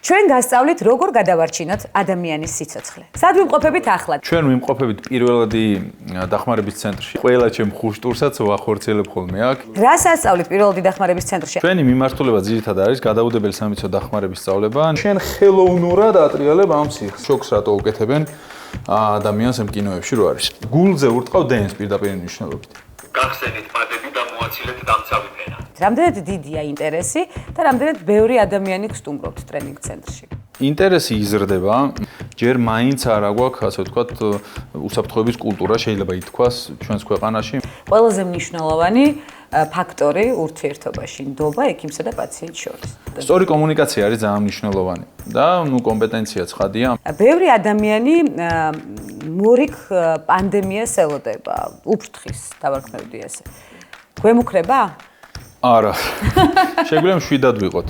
ჩვენ გასწავლით როგორ გადავარჩინოთ ადამიანის სიცოცხლე. სად ვიმყოფებით ახლა? ჩვენ ვიმყოფებით პირველადი დახმარების ცენტრში. ყველა ჩემ ხუშტურსაც ვახორციელებ ხოლმე აქ. რას ასწავლით პირველადი დახმარების ცენტრში? ჩვენი მიმართულება ძირითადად არის გადაუდებელი სამიცო დახმარების სწავლება. შენ ხელოვნურად ატრიალებ ამ სიხს. შოკს რატო უკეთებენ ადამიანს ემკინოებში რო არის. გულზე ურტყავ დენს პირდაპირ მნიშვნელობით. გახსენით პატები და მოაცილეთ დამცავი ფენა. რამდენად დიდია ინტერესი და რამდენად ბევრი ადამიანი გსტუმრობთ ტრენინგ ცენტრში? ინტერესი იზრდება, ჯერ მაინც არ აგვაქვს, ასე ვთქვათ, უსაფრთხოების კულტურა შეიძლება ითქვას ჩვენს ქვეყანაში. ყველაზე მნიშვნელოვანი ფაქტორი ურთიერთობაში ნდობა ექიმსა და პაციენტს შორის. სწორი კომუნიკაცია არის ძალიან მნიშვნელოვანი და კომპეტენცია ცხადია. ბევრი ადამიანი მორიგ პანდემიას ელოდება, უფრთხის დავარქმევდი ესე. გვემუქრება? არა. შეგვიძლია მშვიდად ვიყოთ.